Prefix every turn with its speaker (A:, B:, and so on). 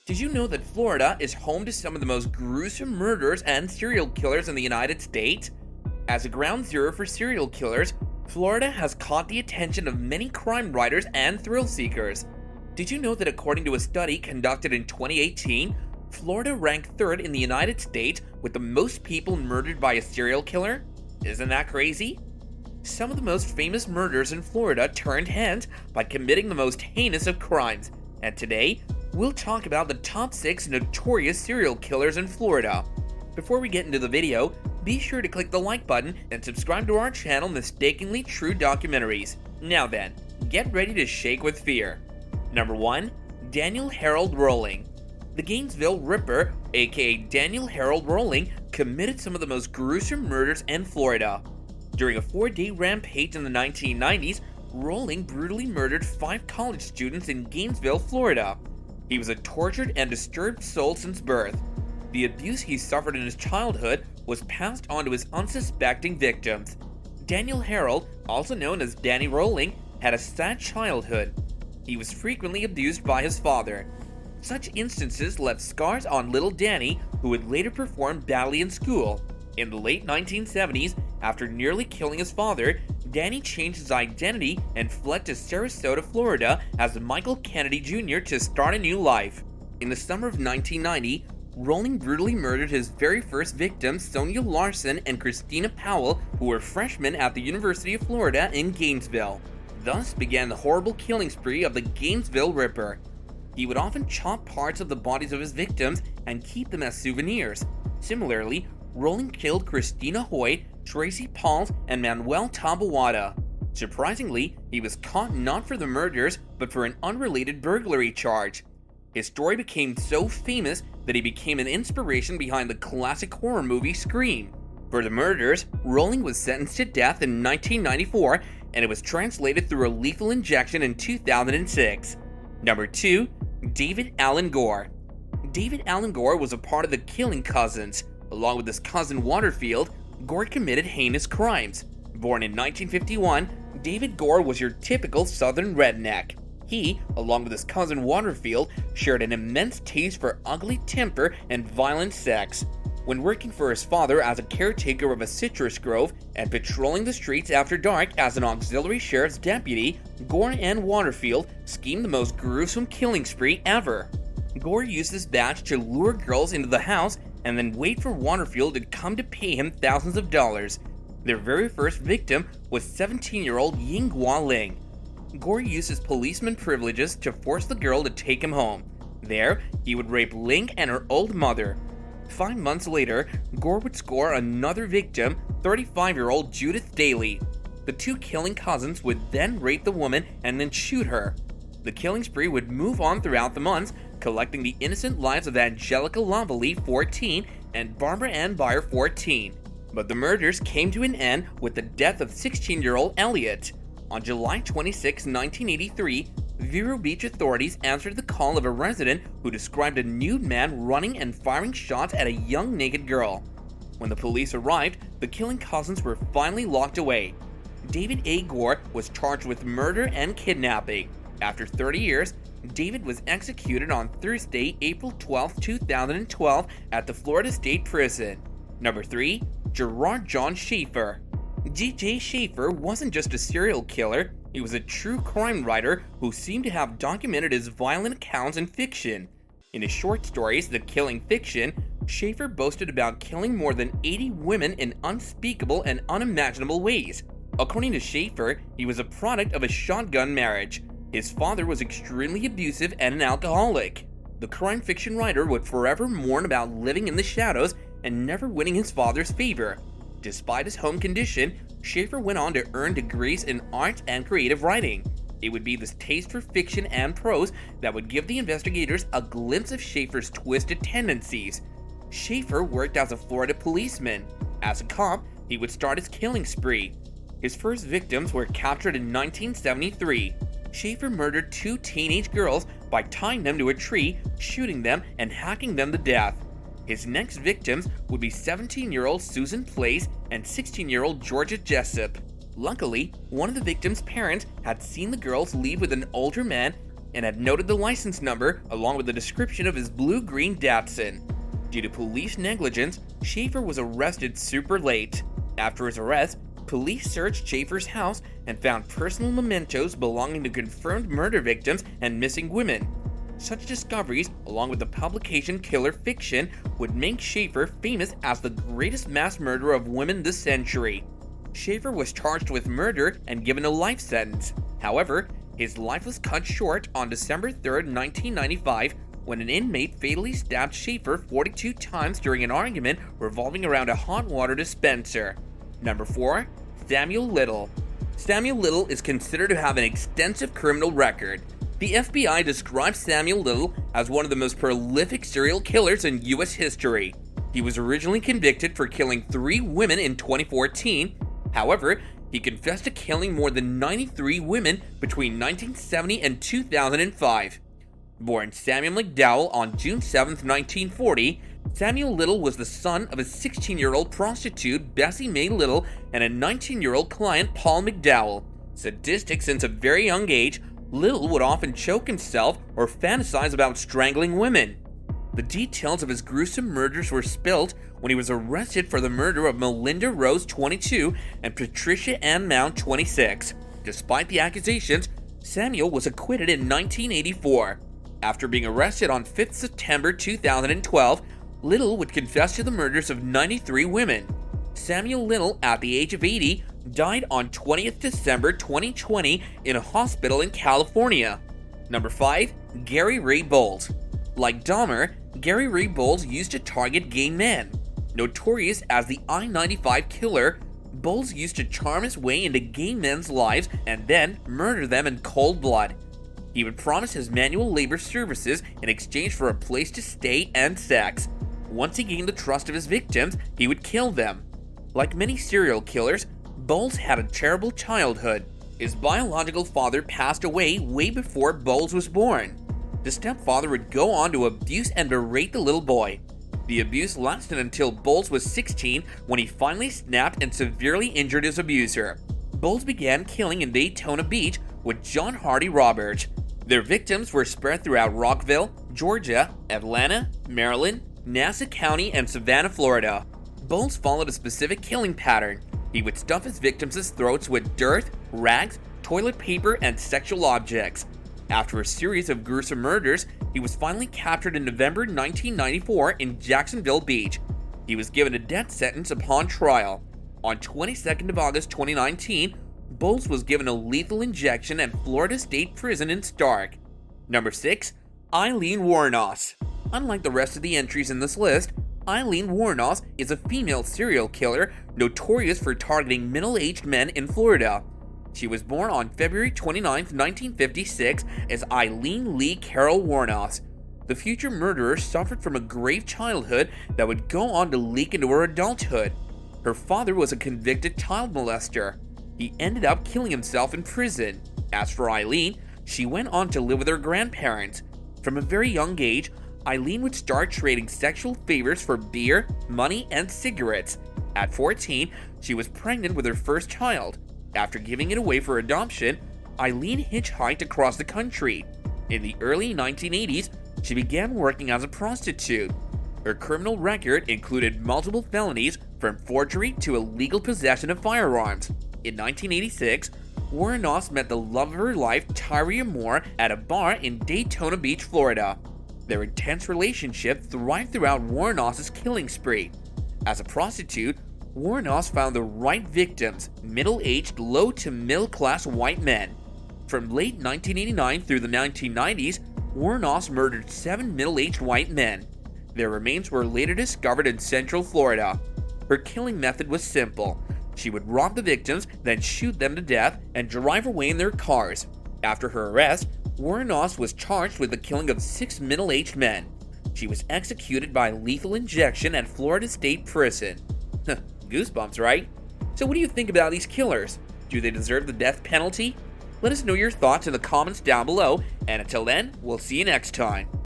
A: Did you know that Florida is home to some of the most gruesome murders and serial killers in the United States? As a ground zero for serial killers, Florida has caught the attention of many crime writers and thrill seekers. Did you know that according to a study conducted in 2018, Florida ranked third in the United States with the most people murdered by a serial killer? Isn't that crazy? Some of the most famous murders in Florida turned heads by committing the most heinous of crimes, and today, we'll talk about the top 6 notorious serial killers in Florida. Before we get into the video, be sure to click the like button and subscribe to our channel Mistakenly True Documentaries. Now then, get ready to shake with fear. Number 1. Daniel Harold Rowling. The Gainesville Ripper, aka Daniel Harold Rowling, committed some of the most gruesome murders in Florida. During a 4-day rampage in the 1990s, Rowling brutally murdered 5 college students in Gainesville, Florida. He was a tortured and disturbed soul since birth. The abuse he suffered in his childhood was passed on to his unsuspecting victims. Daniel Harold, also known as Danny Rowling, had a sad childhood. He was frequently abused by his father. Such instances left scars on little Danny, who would later perform badly in school. In the late 1970s, after nearly killing his father, Danny changed his identity and fled to Sarasota, Florida as Michael Kennedy Jr. to start a new life. In the summer of 1990, Rowling brutally murdered his very first victims, Sonia Larson and Christina Powell, who were freshmen at the University of Florida in Gainesville. Thus began the horrible killing spree of the Gainesville Ripper. He would often chop parts of the bodies of his victims and keep them as souvenirs. Similarly, Rowling killed Christina Hoy, Tracy Pauls, and Manuel Taboada. Surprisingly, he was caught not for the murders, but for an unrelated burglary charge. His story became so famous that he became an inspiration behind the classic horror movie Scream. For the murders, Rowling was sentenced to death in 1994, and it was translated through a lethal injection in 2006. Number 2. David Alan Gore. David Alan Gore was a part of the Killing Cousins. Along with his cousin Waterfield, Gore committed heinous crimes. Born in 1951, David Gore was your typical southern redneck. He, along with his cousin Waterfield, shared an immense taste for ugly temper and violent sex. When working for his father as a caretaker of a citrus grove and patrolling the streets after dark as an auxiliary sheriff's deputy, Gore and Waterfield schemed the most gruesome killing spree ever. Gore used this badge to lure girls into the house and then wait for Waterfield to come to pay him thousands of dollars. Their very first victim was 17-year-old Yinghua Ling. Gore used his policeman privileges to force the girl to take him home. There, he would rape Ling and her old mother. 5 months later, Gore would score another victim, 35-year-old Judith Daly. The 2 killing cousins would then rape the woman and then shoot her. The killing spree would move on throughout the months, collecting the innocent lives of Angelica Lavallee, 14, and Barbara Ann Byer, 14. But the murders came to an end with the death of 16-year-old Elliot. On July 26, 1983, Vero Beach authorities answered the call of a resident who described a nude man running and firing shots at a young naked girl. When the police arrived, the killing cousins were finally locked away. David A. Gore was charged with murder and kidnapping. After 30 years, David was executed on Thursday, April 12, 2012 at the Florida State Prison. Number 3. Gerard John Schaefer. G.J. Schaefer wasn't just a serial killer, he was a true crime writer who seemed to have documented his violent accounts in fiction. In his short stories, The Killing Fiction, Schaefer boasted about killing more than 80 women in unspeakable and unimaginable ways. According to Schaefer, he was a product of a shotgun marriage. His father was extremely abusive and an alcoholic. The crime fiction writer would forever mourn about living in the shadows and never winning his father's favor. Despite his home condition, Schaefer went on to earn degrees in art and creative writing. It would be this taste for fiction and prose that would give the investigators a glimpse of Schaefer's twisted tendencies. Schaefer worked as a Florida policeman. As a cop, he would start his killing spree. His first victims were captured in 1973. Schaefer murdered 2 teenage girls by tying them to a tree, shooting them, and hacking them to death. His next victims would be 17-year-old Susan Place and 16-year-old Georgia Jessup. Luckily, one of the victims' parents had seen the girls leave with an older man and had noted the license number along with the description of his blue-green Datsun. Due to police negligence, Schaefer was arrested super late. After his arrest, police searched Schaefer's house and found personal mementos belonging to confirmed murder victims and missing women. Such discoveries, along with the publication Killer Fiction, would make Schaefer famous as the greatest mass murderer of women this century. Schaefer was charged with murder and given a life sentence. However, his life was cut short on December 3, 1995, when an inmate fatally stabbed Schaefer 42 times during an argument revolving around a hot water dispenser. Number 4. Samuel Little. Samuel Little is considered to have an extensive criminal record. The FBI describes Samuel Little as one of the most prolific serial killers in U.S. history. He was originally convicted for killing 3 women in 2014. However, he confessed to killing more than 93 women between 1970 and 2005. Born Samuel McDowell on June 7, 1940, Samuel Little was the son of a 16-year-old prostitute, Bessie Mae Little, and a 19-year-old client, Paul McDowell. Sadistic since a very young age, Little would often choke himself or fantasize about strangling women. The details of his gruesome murders were spilled when he was arrested for the murder of Melinda Rose, 22, and Patricia Ann Mount, 26. Despite the accusations, Samuel was acquitted in 1984. After being arrested on 5th September 2012, Little would confess to the murders of 93 women. Samuel Little, at the age of 80, died on 20th December 2020 in a hospital in California. Number 5. Gary Ray Bowles. Like Dahmer, Gary Ray Bowles used to target gay men. Notorious as the I-95 killer, Bowles used to charm his way into gay men's lives and then murder them in cold blood. He would promise his manual labor services in exchange for a place to stay and sex. Once he gained the trust of his victims, he would kill them. Like many serial killers, Bowles had a terrible childhood. His biological father passed away way before Bowles was born. The stepfather would go on to abuse and berate the little boy. The abuse lasted until Bowles was 16, when he finally snapped and severely injured his abuser. Bowles began killing in Daytona Beach with John Hardy Roberts. Their victims were spread throughout Rockville, Georgia, Atlanta, Maryland, Nassau County, and Savannah, Florida. Bowles followed a specific killing pattern. He would stuff his victims' throats with dirt, rags, toilet paper, and sexual objects. After a series of gruesome murders, he was finally captured in November 1994 in Jacksonville Beach. He was given a death sentence upon trial. On 22nd of August 2019, Bowles was given a lethal injection at Florida State Prison in Stark. Number 6. Eileen Warrenos. Unlike the rest of the entries in this list, Eileen Warrenos is a female serial killer notorious for targeting middle-aged men in Florida. She was born on February 29, 1956 as Eileen Lee Carol Warrenos. The future murderer suffered from a grave childhood that would go on to leak into her adulthood. Her father was a convicted child molester. He ended up killing himself in prison. As for Eileen, she went on to live with her grandparents. From a very young age, Eileen would start trading sexual favors for beer, money, and cigarettes. At 14, she was pregnant with her first child. After giving it away for adoption, Eileen hitchhiked across the country. In the early 1980s, she began working as a prostitute. Her criminal record included multiple felonies from forgery to illegal possession of firearms. In 1986, Warrenos met the love of her life, Tyria Moore, at a bar in Daytona Beach, Florida. Their intense relationship thrived throughout Warrenos' killing spree. As a prostitute, Warrenos found the right victims, middle-aged, low to middle-class white men. From late 1989 through the 1990s, Warrenos murdered 7 middle-aged white men. Their remains were later discovered in Central Florida. Her killing method was simple. She would rob the victims, then shoot them to death and drive away in their cars. After her arrest, Warrenos was charged with the killing of 6 middle-aged men. She was executed by lethal injection at Florida State Prison. Goosebumps, right? So what do you think about these killers? Do they deserve the death penalty? Let us know your thoughts in the comments down below, and until then, we'll see you next time.